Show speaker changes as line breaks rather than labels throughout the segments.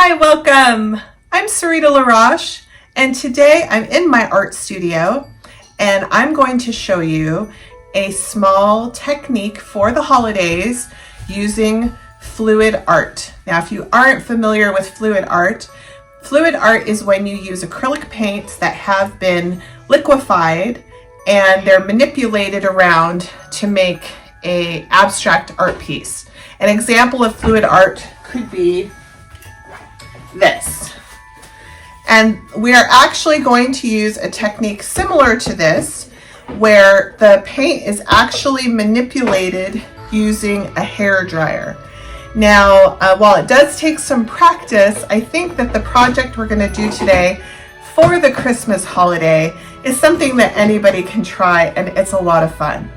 Hi, welcome. I'm Sarita Roche, and today I'm in my art studio, and I'm going to show you a small technique for the holidays using fluid art. Now, if you aren't familiar with fluid art is when you use acrylic paints that have been liquefied and they're manipulated around to make an abstract art piece. An example of fluid art could be this. And we are actually going to use a technique similar to this, where the paint is actually manipulated using a hair dryer. Now, while it does take some practice, I think that the project we're going to do today for the Christmas holiday is something that anybody can try, and it's a lot of fun.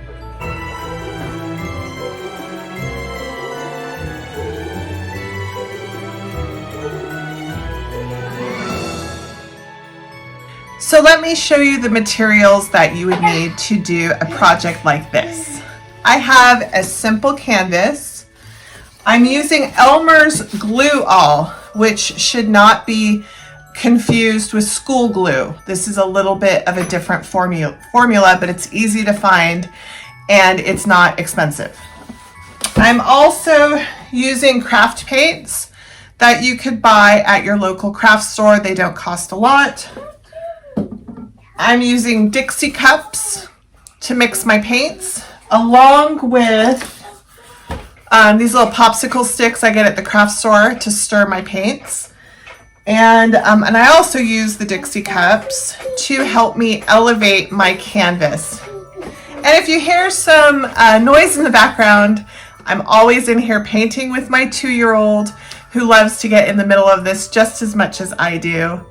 So let me show you the materials that you would need to do a project like this. I have a simple canvas. I'm using Elmer's Glue All, which should not be confused with school glue. This is a little bit of a different formula, but it's easy to find and it's not expensive. I'm also using craft paints that you could buy at your local craft store. They don't cost a lot. I'm using Dixie cups to mix my paints, along with these little popsicle sticks I get at the craft store to stir my paints. And I also use the Dixie cups to help me elevate my canvas. And if you hear some noise in the background, I'm always in here painting with my 2-year-old who loves to get in the middle of this just as much as I do.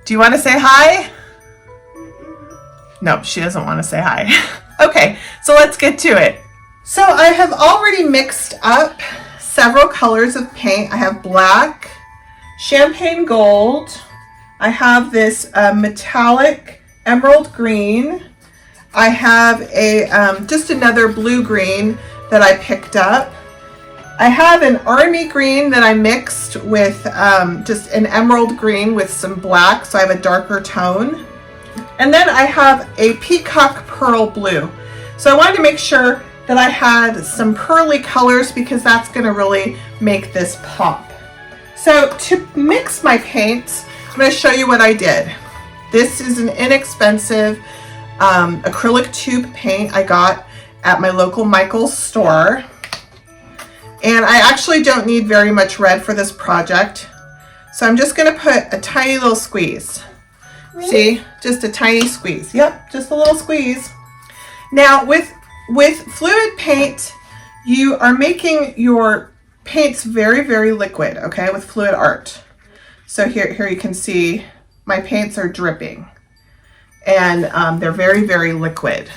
Do you want to say hi? No, she doesn't want to say hi. Okay, so let's get to it. So I have already mixed up several colors of paint. I have black, champagne gold. I have this metallic emerald green. I have a just another blue green that I picked up. I have an army green that I mixed with just an emerald green with some black, so I have a darker tone. And then I have a peacock pearl blue. So I wanted to make sure that I had some pearly colors because that's going to really make this pop. So to mix my paints, I'm going to show you what I did. This is an inexpensive acrylic tube paint I got at my local Michael's store. And I actually don't need very much red for this project. So I'm just going to put a tiny little squeeze. See, just a tiny squeeze. Yep, just a little squeeze. Now with fluid paint, you are making your paints very, very liquid, okay, with fluid art. So here you can see my paints are dripping and they're very, very liquid.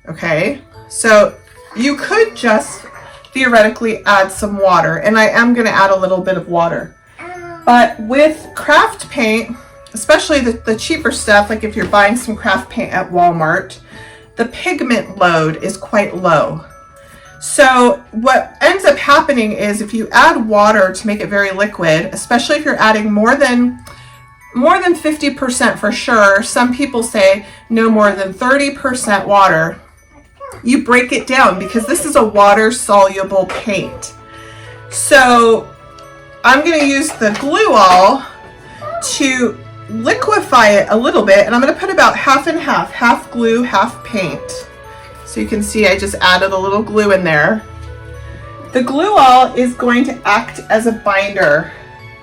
Okay, so you could just theoretically add some water, and I am going to add a little bit of water. But with craft paint, especially the cheaper stuff, like if you're buying some craft paint at Walmart, the pigment load is quite low. So what ends up happening is if you add water to make it very liquid, especially if you're adding more than 50% for sure, some people say no more than 30% water, you break it down because this is a water-soluble paint. So I'm going to use the Glue All to liquefy it a little bit, and I'm going to put about half and half glue, half paint. So you can see I just added a little glue in there. The Glue All is going to act as a binder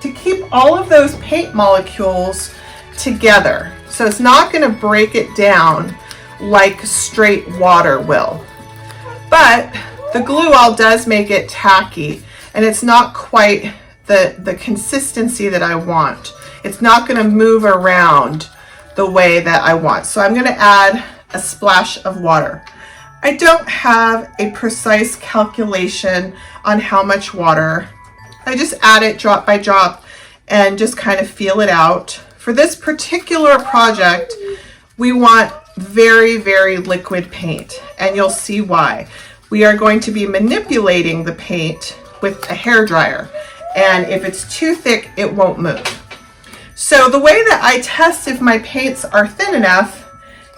to keep all of those paint molecules together. So it's not going to break it down like straight water will. But the Glue All does make it tacky, and it's not quite the consistency that I want. It's not going to move around the way that I want. So I'm going to add a splash of water. I don't have a precise calculation on how much water. I just add it drop by drop and just kind of feel it out. For this particular project, we want very, very liquid paint, and you'll see why. We are going to be manipulating the paint with a hair dryer. and if it's too thick, it won't move. So the way that I test if my paints are thin enough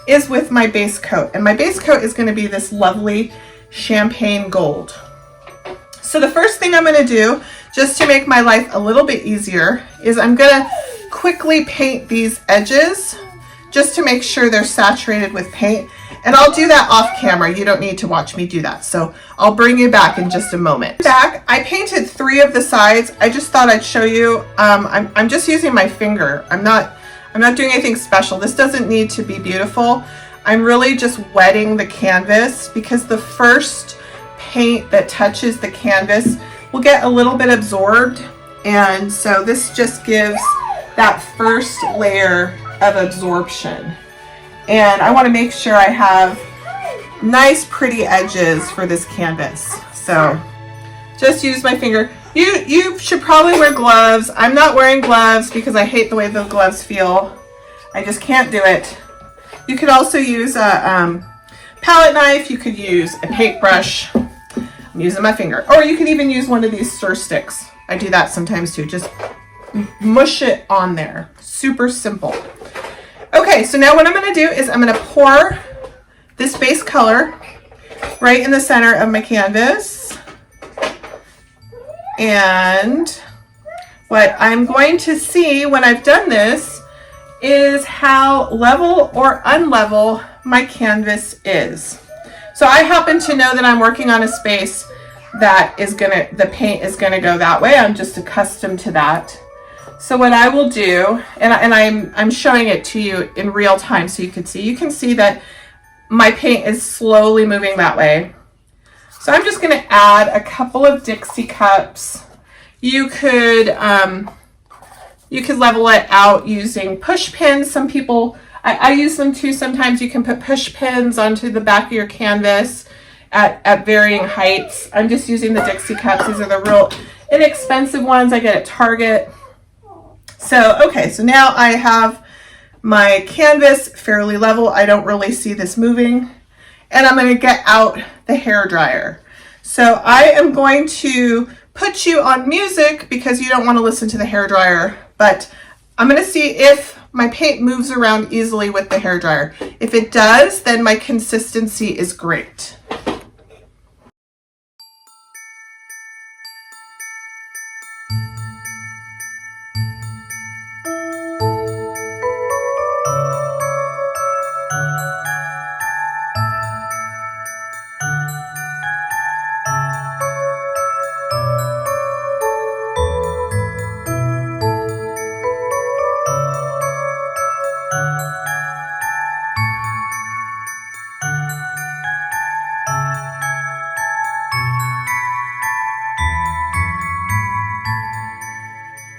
is with my base coat. And my base coat is going to be this lovely champagne gold. So the first thing I'm going to do, just to make my life a little bit easier, is I'm going to quickly paint these edges just to make sure they're saturated with paint. And I'll do that off camera. You don't need to watch me do that. So I'll bring you back in just a moment. Back, I painted 3 of the sides. I just thought I'd show you. I'm just using my finger. I'm not doing anything special. This doesn't need to be beautiful. I'm really just wetting the canvas because the first paint that touches the canvas will get a little bit absorbed. And so this just gives that first layer of absorption. And I want to make sure I have nice pretty edges for this canvas. So just use my finger. You should probably wear gloves. I'm not wearing gloves because I hate the way the gloves feel. I just can't do it. You could also use a palette knife. You could use a paintbrush. I'm using my finger. Or you could even use one of these stir sticks. I do that sometimes too. Just mush it on there. Super simple. Okay, so now what I'm going to do is I'm going to pour this base color right in the center of my canvas. And what I'm going to see when I've done this is how level or unlevel my canvas is. So I happen to know that I'm working on a space that is the paint is gonna go that way. I'm just accustomed to that. So what I will do, and I'm showing it to you in real time so you can see that my paint is slowly moving that way. So I'm just gonna add a couple of Dixie cups. You could level it out using push pins. Some people, I use them too. Sometimes you can put push pins onto the back of your canvas at varying heights. I'm just using the Dixie cups. These are the real inexpensive ones I get at Target. So, okay, so now I have my canvas fairly level. I don't really see this moving. And I'm going to get out the hair dryer. So I am going to put you on music because you don't want to listen to the hair dryer, but I'm going to see if my paint moves around easily with the hair dryer. If it does, then my consistency is great.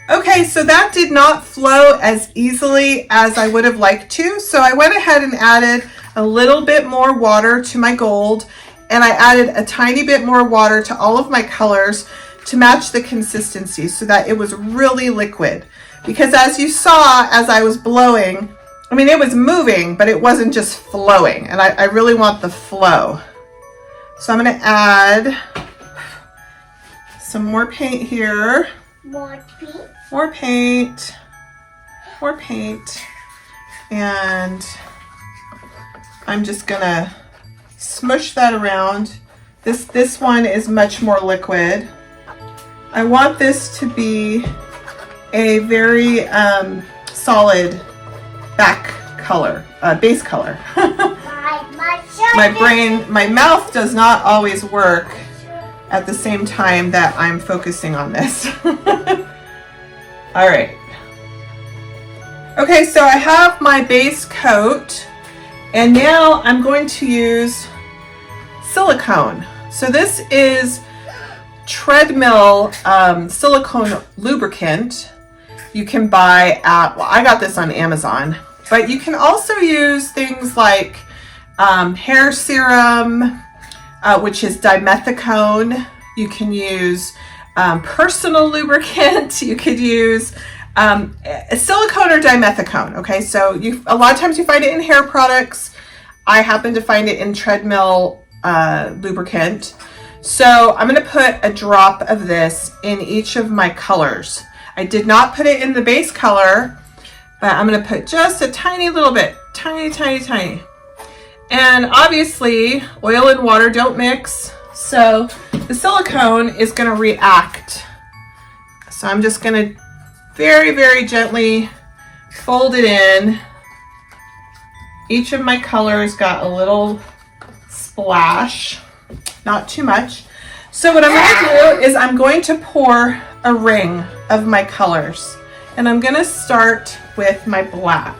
Okay, so that did not flow as easily as I would have liked to. So I went ahead and added a little bit more water to my gold, and I added a tiny bit more water to all of my colors to match the consistency so that it was really liquid. Because as you saw, as I was blowing, I mean, it was moving, but it wasn't just flowing. And I really want the flow. So I'm going to add some more paint here. More paint. More paint. More paint. And I'm just going to smush that around. This one is much more liquid. I want this to be a very solid back color, base color. My mouth does not always work at the same time that I'm focusing on this. All right. Okay, so I have my base coat, and now I'm going to use silicone. So this is treadmill silicone lubricant. You can buy at, well, I got this on Amazon, but you can also use things like hair serum, which is dimethicone. You can use personal lubricant. You could use silicone or dimethicone. Okay, so a lot of times you find it in hair products. I happen to find it in treadmill lubricant. So I'm going to put a drop of this in each of my colors. I did not put it in the base color, but I'm going to put just a tiny little bit, tiny, tiny, tiny. And obviously oil and water don't mix, so the silicone is going to react. So I'm just going to very, very gently fold it in. Each of my colors got a little splash, not too much. So what I'm going to do is I'm going to pour a ring of my colors, and I'm going to start with my black.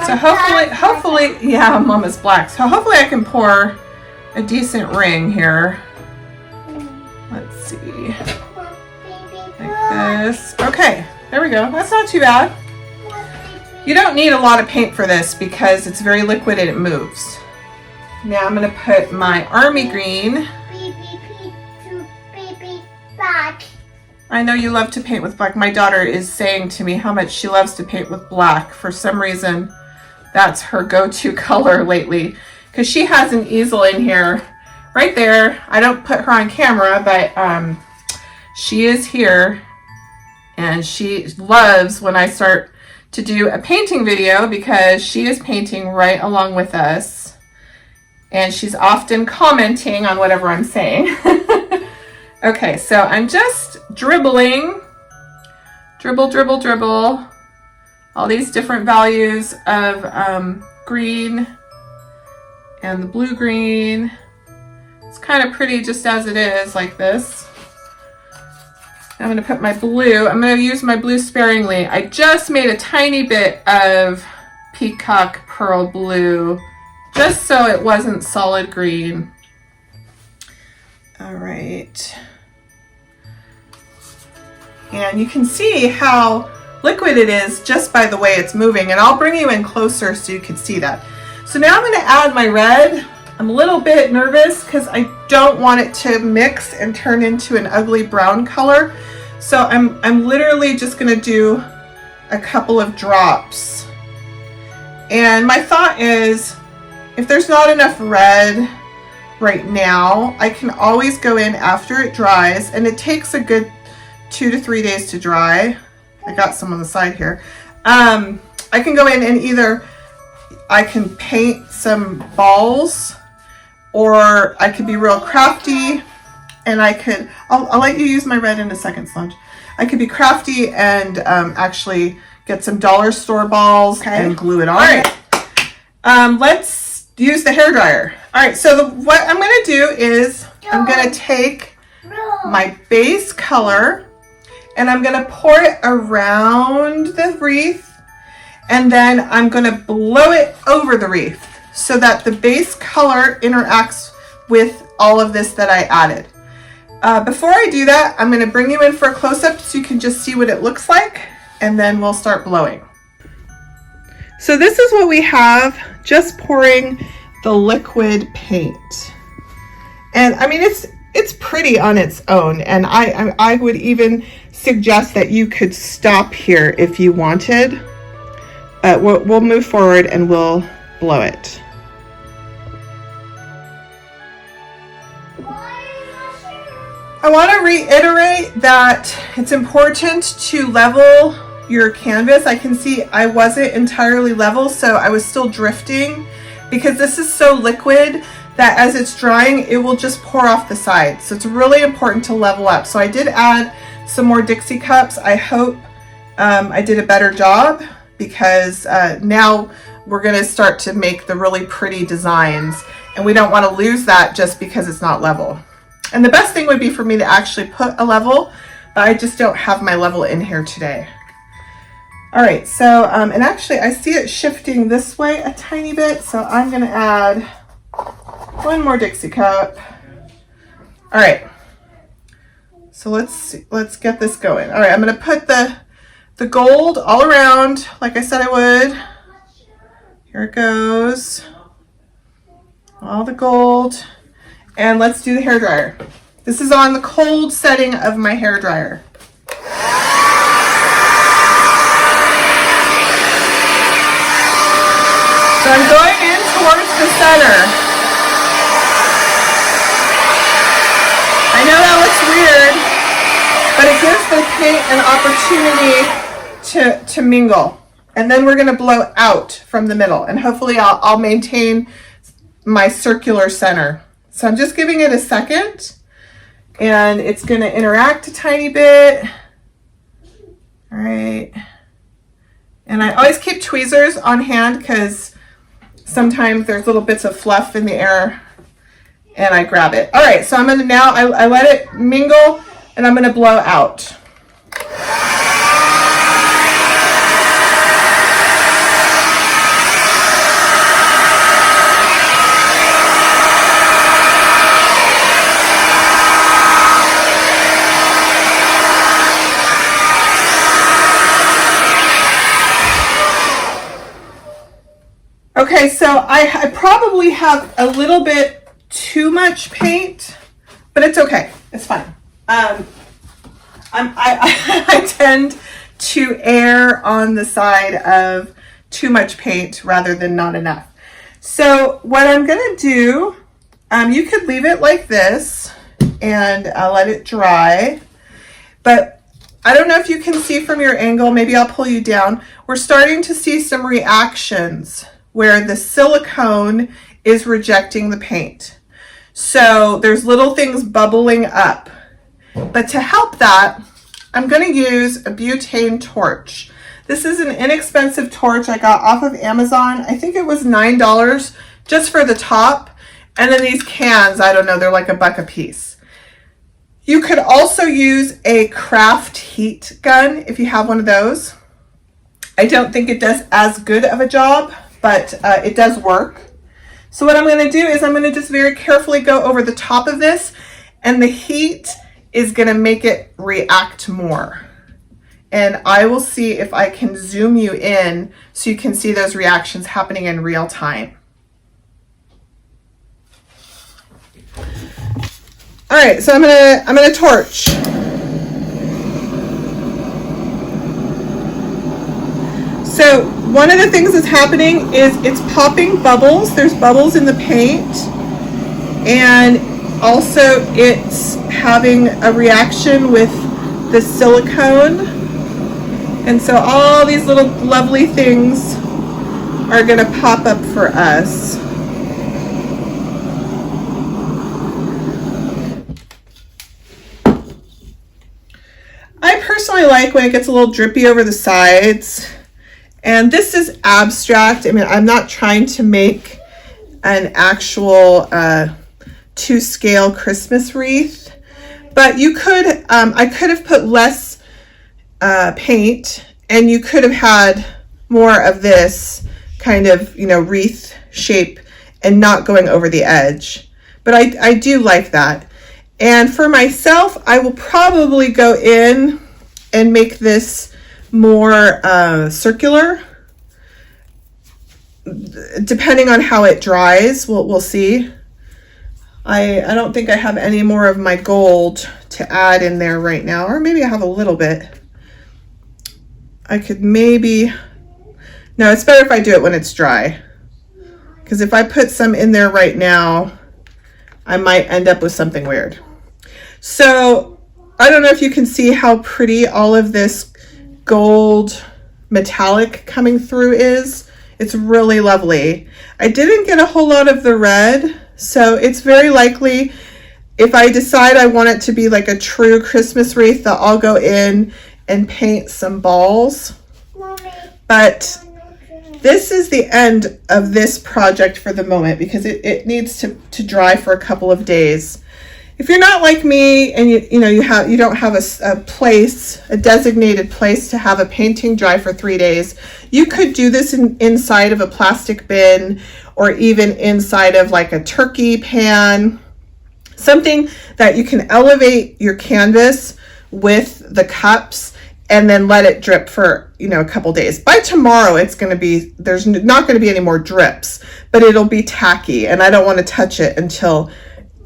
So hopefully, yeah, Mama's black. So hopefully I can pour a decent ring here. Let's see, like this. Okay, there we go. That's not too bad. You don't need a lot of paint for this because it's very liquid and it moves. Now I'm going to put my army green. I know you love to paint with black. My daughter is saying to me how much she loves to paint with black. For some reason, that's her go-to color lately. Because she has an easel in here, right there. I don't put her on camera, but she is here. And she loves when I start to do a painting video because she is painting right along with us. And she's often commenting on whatever I'm saying. Okay, so I'm just dribbling, dribble, dribble, dribble, all these different values of green and the blue-green. It's kind of pretty just as it is, like this. I'm going to put my blue. I'm going to use my blue sparingly. I just made a tiny bit of peacock pearl blue, just so it wasn't solid green. All right. And you can see how liquid it is just by the way it's moving. And I'll bring you in closer so you can see that. So now I'm going to add my red. I'm a little bit nervous because I don't want it to mix and turn into an ugly brown color. So I'm literally just going to do a couple of drops. And my thought is, if there's not enough red right now, I can always go in after it dries, and it takes a good 2 to 3 days to dry. I got some on the side here. I can go in and either I can paint some balls, or I could be real crafty and I could, I'll let you use my red in a second, Sludge. I could be crafty and actually get some dollar store balls and glue it on. All right, let's use the hairdryer. All right, so what I'm going to do is I'm going to take my base color and I'm going to pour it around the wreath, and then I'm going to blow it over the wreath so that the base color interacts with all of this that I added. Before I do that, I'm going to bring you in for a close-up so you can just see what it looks like, and then we'll start blowing. So this is what we have, just pouring the liquid paint. And I mean, it's pretty on its own, and I would even suggest that you could stop here if you wanted. We'll move forward and we'll blow it. I want to reiterate that it's important to level your canvas. I can see I wasn't entirely level, so I was still drifting because this is so liquid that as it's drying, it will just pour off the sides. So it's really important to level up. So I did add some more Dixie cups. I hope I did a better job, because now we're going to start to make the really pretty designs, and we don't want to lose that just because it's not level. And the best thing would be for me to actually put a level, but I just don't have my level in here today. All right, so, and actually I see it shifting this way a tiny bit, so I'm going to add one more Dixie cup. All right, so let's get this going. All right, I'm going to put the gold all around like I said I would. Here it goes. All the gold. And let's do the hairdryer. This is on the cold setting of my hairdryer. So I'm going in towards the center. I know that looks weird, but it gives the paint an opportunity to mingle. And then we're gonna blow out from the middle, and hopefully I'll maintain my circular center. So I'm just giving it a second, and it's gonna interact a tiny bit. All right. And I always keep tweezers on hand because sometimes there's little bits of fluff in the air and I grab it. All right, so I'm gonna now, I let it mingle and I'm gonna blow out. Okay, so I probably have a little bit too much paint, but it's okay. It's fine. I tend to err on the side of too much paint rather than not enough. So what I'm gonna do, you could leave it like this and let it dry, but I don't know if you can see from your angle, maybe I'll pull you down. We're starting to see some reactions where the silicone is rejecting the paint. So there's little things bubbling up. But to help that, I'm gonna use a Butane Torch. This is an inexpensive torch I got off of Amazon. I think it was $9 just for the top. And then these cans, I don't know, they're like $1 a piece. You could also use a craft heat gun if you have one of those. I don't think it does as good of a job, but it does work. So what I'm gonna do is I'm gonna just very carefully go over the top of this, and the heat is gonna make it react more. And I will see if I can zoom you in so you can see those reactions happening in real time. All right, so I'm gonna torch. So one of the things that's happening is it's popping bubbles. There's bubbles in the paint, and also it's having a reaction with the silicone. And so all these little lovely things are gonna pop up for us. I personally like when it gets a little drippy over the sides. And this is abstract. I mean, I'm not trying to make an actual to-scale Christmas wreath, but you could, I could have put less paint, and you could have had more of this kind of, you know, wreath shape and not going over the edge. But I do like that. And for myself, I will probably go in and make this more circular, depending on how it dries. We'll see. I don't think I have any more of my gold to add in there right now, or maybe I have a little bit. I could maybe, no, it's better if I do it when it's dry, because if I put some in there right now, I might end up with something weird. So I don't know if you can see how pretty all of this gold metallic coming through is. It's really lovely. I didn't get a whole lot of the red, so it's very likely if I decide I want it to be like a true Christmas wreath that I'll go in and paint some balls. But this is the end of this project for the moment because it needs to dry for a couple of days. If you're not like me and you don't have a designated place to have a painting dry for 3 days, you could do this inside of a plastic bin, or even inside of like a turkey pan, something that you can elevate your canvas with the cups and then let it drip for, a couple days. By tomorrow, there's not going to be any more drips, but it'll be tacky, and I don't want to touch it until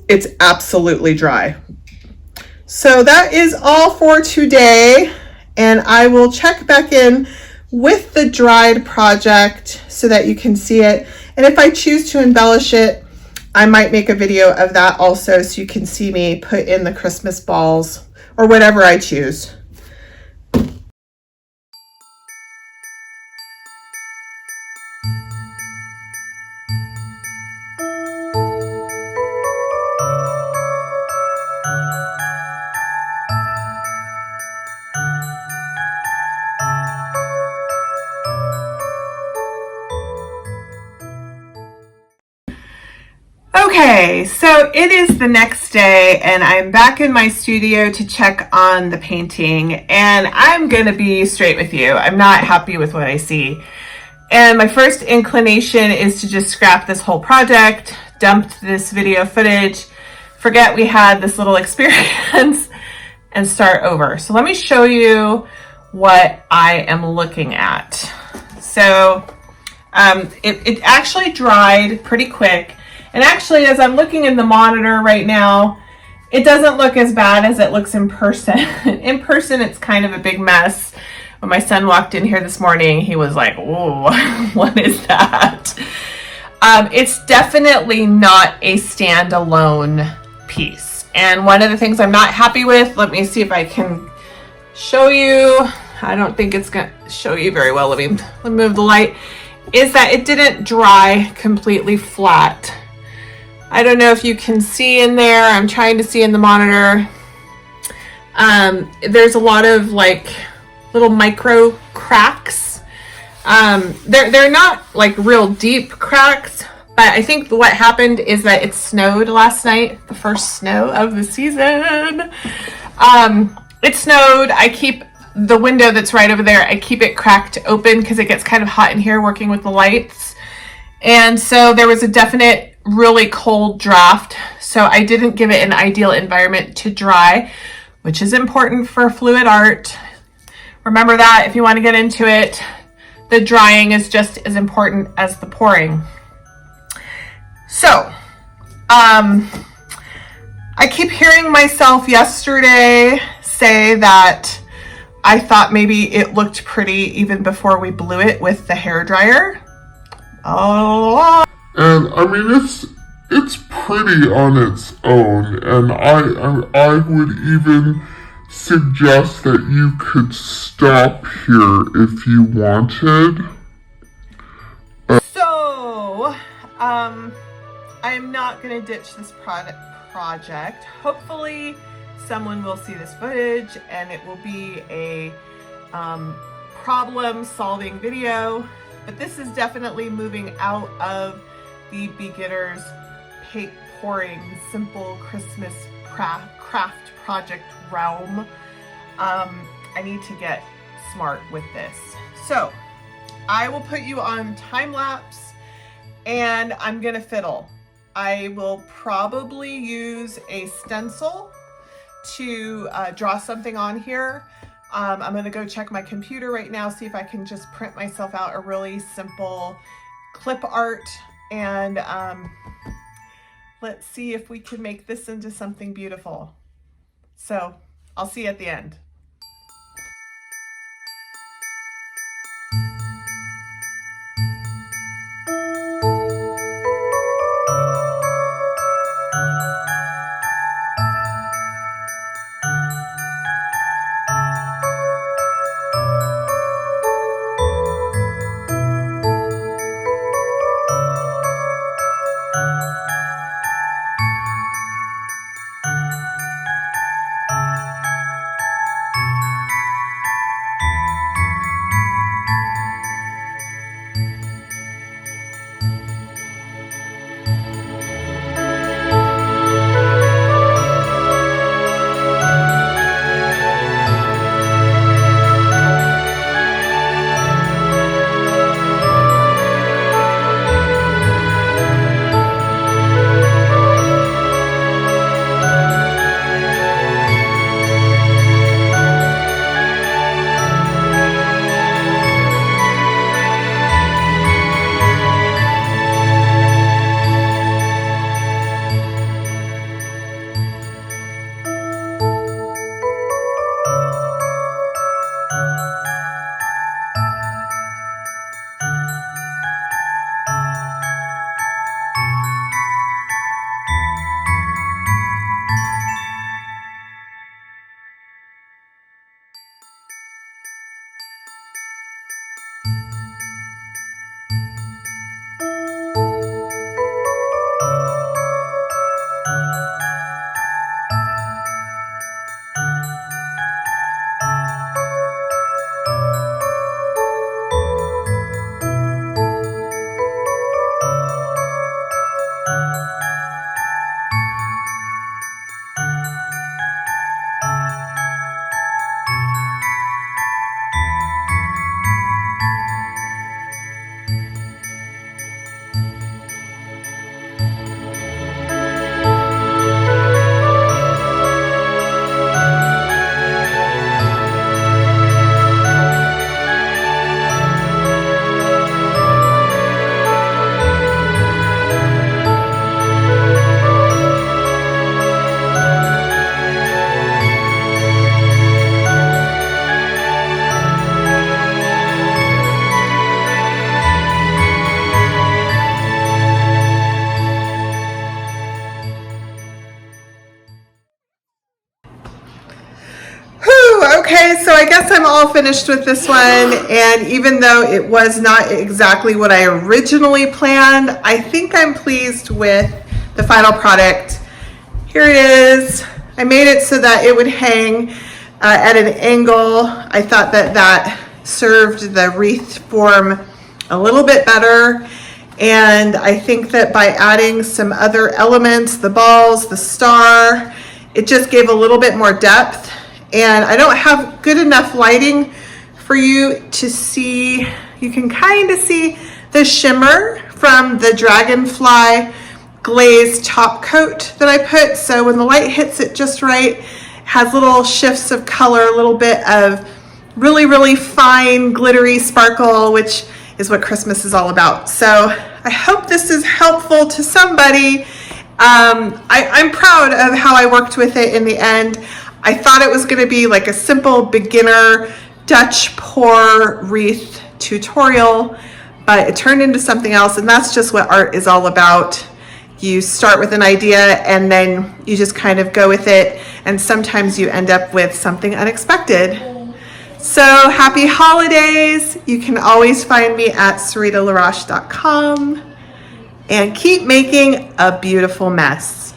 it's absolutely dry. So that is all for today, and I will check back in with the dried project so that you can see it. And if I choose to embellish it, I might make a video of that also, so you can see me put in the Christmas balls or whatever I choose. Okay, so it is the next day and I'm back in my studio to check on the painting, and I'm gonna be straight with you. I'm not happy with what I see. And my first inclination is to just scrap this whole project, dump this video footage, forget we had this little experience, and start over. So let me show you what I am looking at. So it actually dried pretty quick. And actually, as I'm looking in the monitor right now, it doesn't look as bad as it looks in person. In person, it's kind of a big mess. When my son walked in here this morning, he was like, "Whoa, what is that?" It's definitely not a standalone piece. And one of the things I'm not happy with, let me see if I can show you. I don't think it's going to show you very well. Let me move the light. Is that it didn't dry completely flat. I don't know if you can see in there. I'm trying to see in the monitor. There's a lot of like little micro cracks. They're not like real deep cracks, but I think what happened is that it snowed last night, the first snow of the season. It snowed. I keep the window that's right over there, I keep it cracked open because it gets kind of hot in here working with the lights. And so there was a definite really cold draft, so I didn't give it an ideal environment to dry, which is important for fluid art. Remember that if you want to get into it, the drying is just as important as the pouring. So I keep hearing myself yesterday say that I thought maybe it looked pretty even before we blew it with the hairdryer. Oh,
and I mean it's pretty on its own, and I would even suggest that you could stop here if you wanted.
So I'm not gonna ditch this project. Hopefully someone will see this footage and it will be a problem solving video. But this is definitely moving out of the beginner's paint pouring simple Christmas craft project realm. I need to get smart with this. So I will put you on time lapse and I'm gonna fiddle. I will probably use a stencil to draw something on here. I'm gonna go check my computer right now, see if I can just print myself out a really simple clip art, and let's see if we can make this into something beautiful. So I'll see you at the end. Okay, so I guess I'm all finished with this one, and even though it was not exactly what I originally planned, I think I'm pleased with the final product. Here it is. I made it so that it would hang at an angle. I thought that that served the wreath form a little bit better, and I think that by adding some other elements, the balls, the star, it just gave a little bit more depth. And I don't have good enough lighting for you to see. You can kind of see the shimmer from the dragonfly glazed top coat that I put. So when the light hits it just right, it has little shifts of color, a little bit of really, really fine glittery sparkle, which is what Christmas is all about. So I hope this is helpful to somebody. I'm proud of how I worked with it in the end. I thought it was going to be like a simple beginner Dutch pour wreath tutorial, but it turned into something else, and that's just what art is all about. You start with an idea and then you just kind of go with it, and sometimes you end up with something unexpected. So happy holidays. You can always find me at SaritaLaRoche.com, and keep making a beautiful mess.